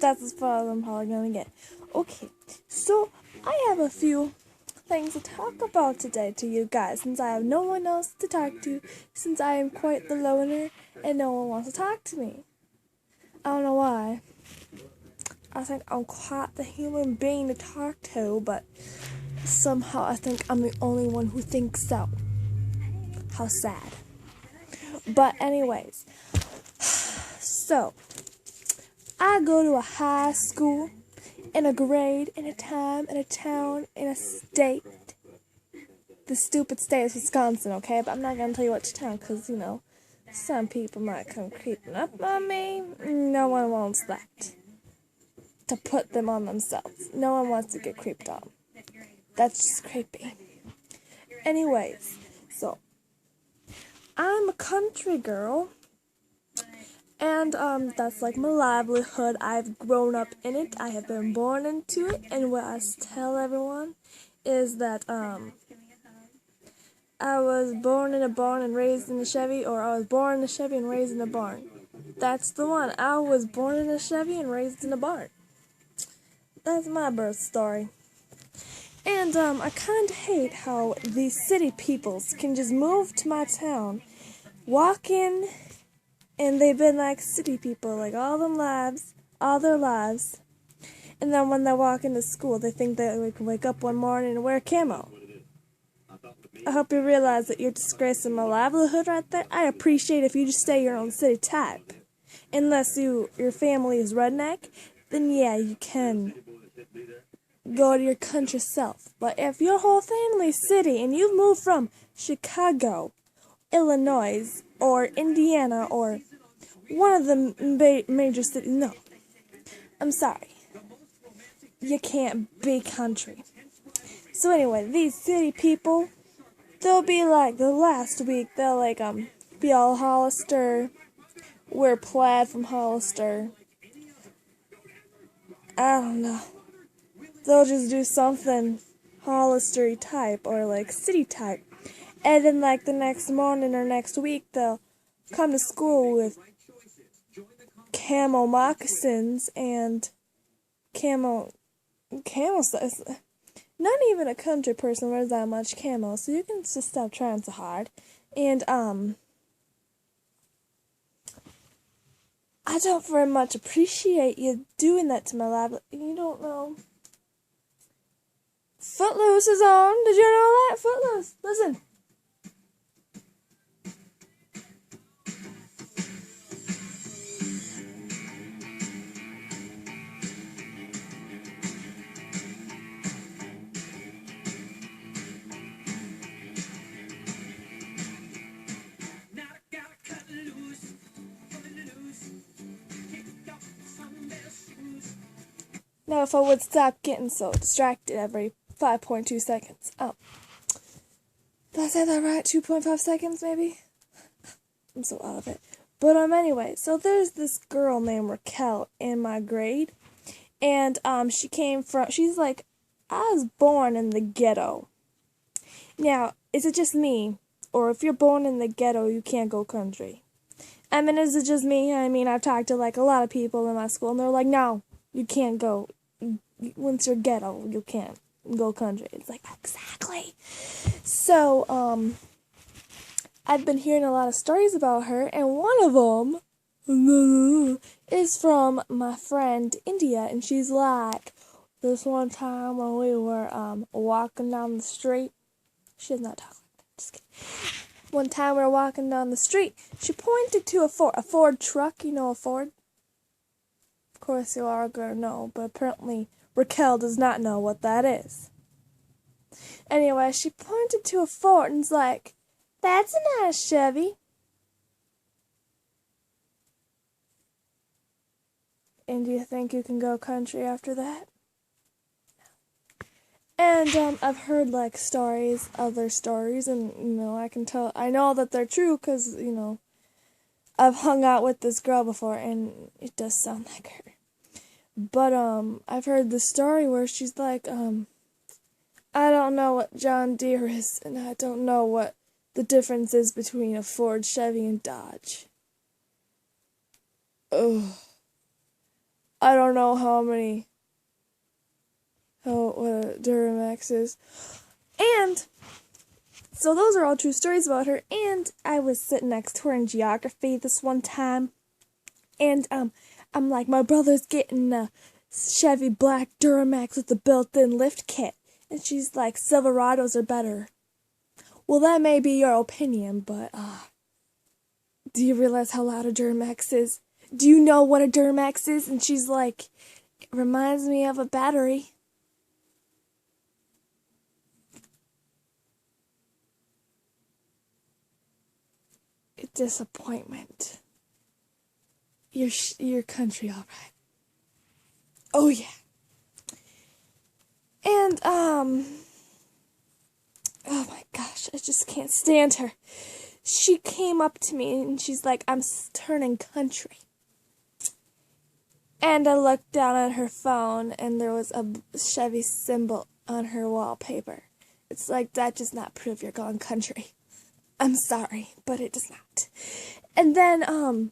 that's as far as I'm probably gonna get. Okay, so I have a few things to talk about today to you guys, since I have no one else to talk to, since I am quite the loner and no one wants to talk to me. I don't know why. I think I'm quite the human being to talk to, but somehow I think I'm the only one who thinks so. How sad. But anyways, so I go to a high school, in a grade, in a time, in a town, in a state. The stupid state is Wisconsin, okay? But I'm not gonna tell you which town, because, some people might come creeping up on me. No one wants that. To put them on themselves. No one wants to get creeped on. That's just creepy. Anyways, so I'm a country girl, and that's like my livelihood. I've grown up in it. I have been born into it, and what I tell everyone is that I was born in a barn and raised in a Chevy, or I was born in a Chevy and raised in a barn. That's the one. I was born in a Chevy and raised in a barn. That's my birth story. And I kind of hate how these city peoples can just move to my town, walk in, and they've been like city people like all their lives. And then when they walk into school, they think that they can wake up one morning and wear camo. I hope you realize that you're disgracing my livelihood right there. I appreciate if you just stay your own city type. Unless your family is redneck, then yeah, you can go to your country self. But if your whole family's city and you've moved from Chicago, Illinois, or Indiana, or one of the major cities, no. I'm sorry. You can't be country. So anyway, these city people, they'll be like, the last week, they'll like, be all Hollister, wear plaid from Hollister. I don't know. They'll just do something Hollister type or like city type. And then like the next morning or next week, they'll come to school with camo moccasins and camo stuff. Not even a country person wears that much camo, so you can just stop trying so hard. And I don't very much appreciate you doing that to my lab. You don't know. Footloose is on. Did you know that? Footloose. Listen. Now, if I would stop getting so distracted every 5.2 seconds. Oh. Did I say that right? 2.5 seconds, maybe? I'm so out of it. But, anyway, so there's this girl named Raquel in my grade. And, she's like, I was born in the ghetto. Now, is it just me? Or if you're born in the ghetto, you can't go country? I mean, is it just me? I mean, I've talked to, like, a lot of people in my school, and they're like, no, you can't go. Once you're ghetto, you can't go country. It's like, exactly. So, I've been hearing a lot of stories about her, and one of them is from my friend India, and she's like, this one time when we were walking down the street, she does not talk like that, just kidding. One time we were walking down the street, she pointed to a Ford truck. You know a Ford? Of course you are gonna know, but apparently Raquel does not know what that is. Anyway, she pointed to a Ford and was like, that's a nice Chevy. And do you think you can go country after that? And I've heard like other stories, and I know that they're true because I've hung out with this girl before, and it does sound like her. But I've heard the story where she's like, I don't know what John Deere is, and I don't know what the difference is between a Ford, Chevy, and Dodge. Ugh. I don't know what a Duramax is. And so those are all true stories about her. And I was sitting next to her in geography this one time. And I'm like, my brother's getting a Chevy Black Duramax with a built-in lift kit. And she's like, Silverados are better. Well, that may be your opinion, but do you realize how loud a Duramax is? Do you know what a Duramax is? And she's like, it reminds me of a battery. A disappointment. Your country, all right. Oh yeah. And oh my gosh, I just can't stand her. She came up to me and she's like, I'm turning country. And I looked down at her phone and there was a Chevy symbol on her wallpaper. It's like, that does not prove you're going country. I'm sorry, but it does not. And then,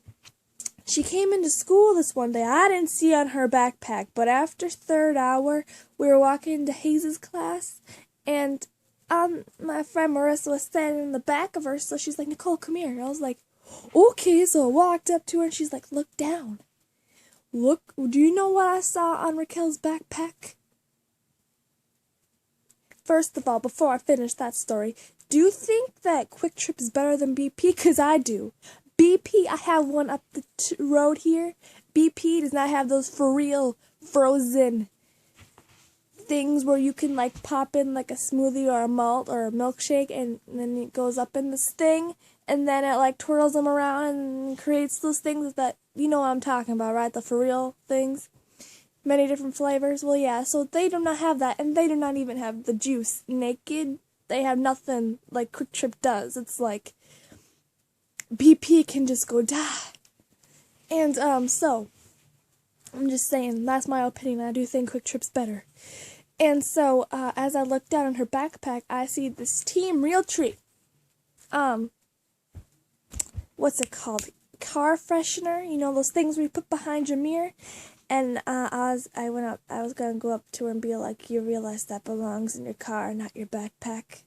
she came into school this one day. I didn't see on her backpack, but after third hour, we were walking into Hayes' class, and my friend Marissa was standing in the back of her, so she's like, Nicole, come here. And I was like, okay, so I walked up to her, and she's like, look down. Look, do you know what I saw on Raquel's backpack? First of all, before I finish that story, do you think that Quick Trip is better than BP? Because I do. BP, I have one up the road here. BP does not have those for real frozen things where you can like pop in like a smoothie or a malt or a milkshake and then it goes up in this thing and then it like twirls them around and creates those things that, you know what I'm talking about, right? The for real things. Many different flavors. Well, yeah, so they do not have that, and they do not even have the juice naked. They have nothing like Quick Trip does. It's like BP can just go die. And so I'm just saying, that's my opinion. I do think Quick Trip's better. And so as I look down in her backpack, I see this Team Realtree. What's it called? Car freshener. You know those things we put behind your mirror. And I was gonna go up to her and be like, you realize that belongs in your car, not your backpack.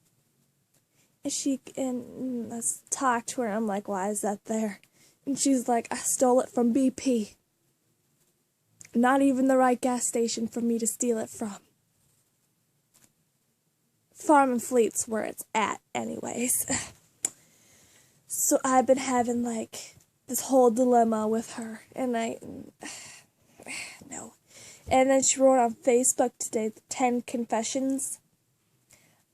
And let's talk to her. I'm like, why is that there? And she's like, I stole it from BP. Not even the right gas station for me to steal it from. Farm and Fleet's where it's at anyways. So I've been having like this whole dilemma with her, and no. And then she wrote on Facebook today, 10 confessions.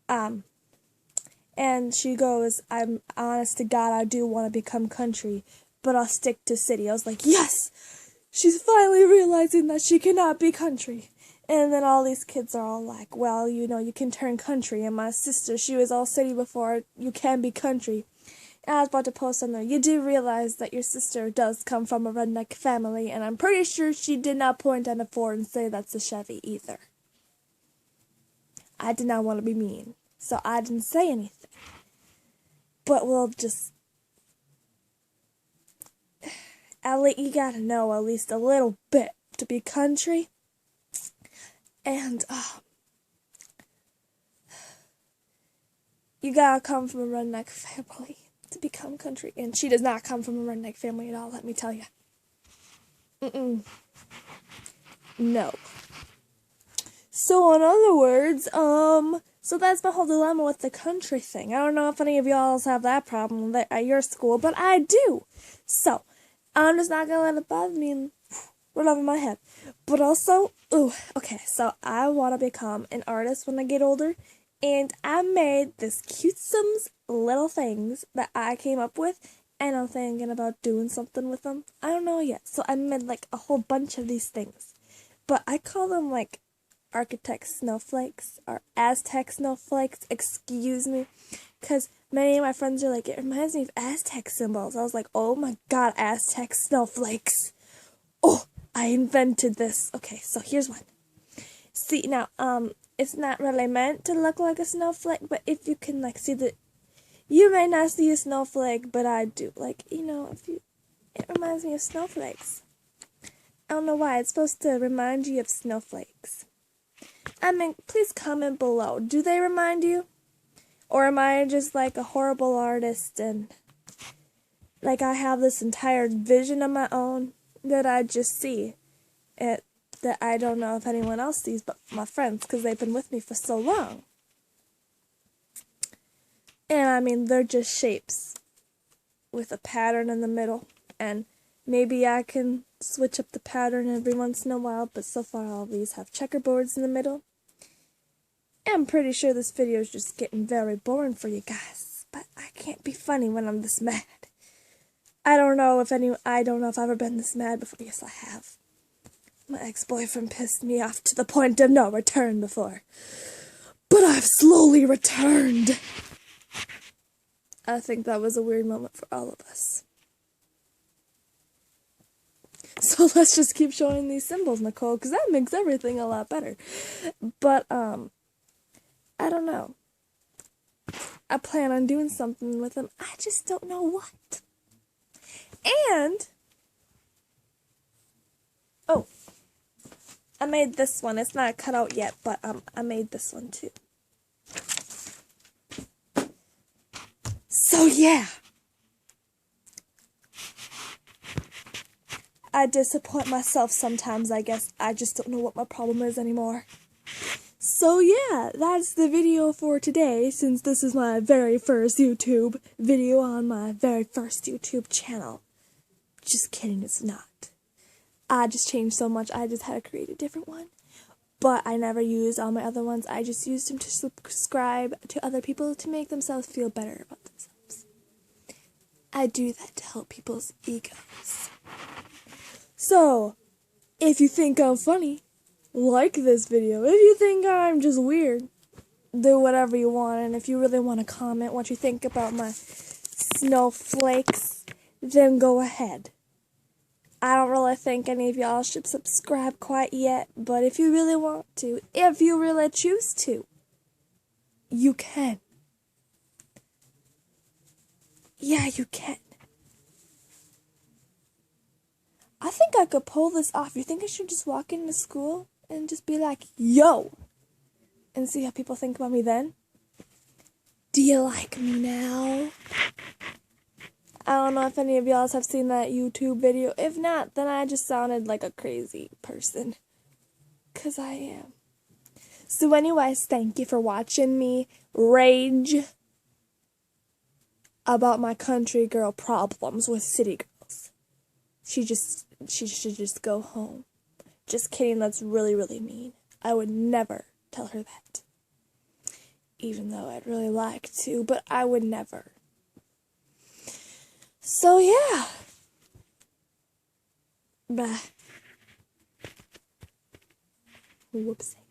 And she goes, I'm honest to God, I do want to become country, but I'll stick to city. I was like, yes! She's finally realizing that she cannot be country. And then all these kids are all like, well, you know, you can turn country. And my sister, she was all city before, you can be country. And I was about to post on there, you do realize that your sister does come from a redneck family, and I'm pretty sure she did not point at a Ford and say that's a Chevy either. I did not want to be mean, so I didn't say anything. But we'll just... Ellie, you gotta know at least a little bit to be country. And, you gotta come from a redneck family to become country. And she does not come from a redneck family at all, let me tell you. No. So in other words, so that's my whole dilemma with the country thing. I don't know if any of y'all have that problem at your school, but I do. So, I'm just not gonna let it bother me and run over my head. But also, okay, so I want to become an artist when I get older, and I made this cutesome little things that I came up with, and I'm thinking about doing something with them. I don't know yet. So I made like a whole bunch of these things, but I call them like architect snowflakes or Aztec snowflakes, excuse me, because many of my friends are like, it reminds me of Aztec symbols. I was like, oh my god, Aztec snowflakes. Oh, I invented this. Okay, so here's one. See, now, it's not really meant to look like a snowflake, but if you can, like, see you may not see a snowflake, but I do. Like, you know, it reminds me of snowflakes. I don't know why. It's supposed to remind you of snowflakes. I mean, please comment below. Do they remind you? Or am I just like a horrible artist and like I have this entire vision of my own that I just see it that I don't know if anyone else sees but my friends because they've been with me for so long. And I mean, they're just shapes with a pattern in the middle. And maybe I can switch up the pattern every once in a while, but so far all these have checkerboards in the middle. I'm pretty sure this video is just getting very boring for you guys, but I can't be funny when I'm this mad. I don't know if I've ever been this mad before. Yes, I have. My ex-boyfriend pissed me off to the point of no return before. But I've slowly returned. I think that was a weird moment for all of us. So let's just keep showing these symbols, Nicole, because that makes everything a lot better. But, I don't know. I plan on doing something with them. I just don't know what. And, oh, I made this one. It's not cut out yet, but I made this one too. So yeah. I disappoint myself sometimes, I guess. I just don't know what my problem is anymore. So yeah, that's the video for today, since this is my very first YouTube video on my very first YouTube channel. Just kidding, it's not. I just changed so much, I just had to create a different one. But I never used all my other ones, I just used them to subscribe to other people to make themselves feel better about themselves. I do that to help people's egos. So, if you think I'm funny, like this video. If you think I'm just weird, do whatever you want. And if you really want to comment what you think about my snowflakes, then go ahead. I don't really think any of y'all should subscribe quite yet, but if you really want to, if you really choose to, you can. Yeah, you can. I think I could pull this off. You think I should just walk into school and just be like, yo, and see how people think about me then? Do you like me now? I don't know if any of y'all have seen that YouTube video. If not, then I just sounded like a crazy person. 'Cause I am. So anyways, thank you for watching me rage about my country girl problems with city girls. She should just go home. Just kidding, that's really, really mean. I would never tell her that. Even though I'd really like to, but I would never. So yeah. Bye. Whoopsie.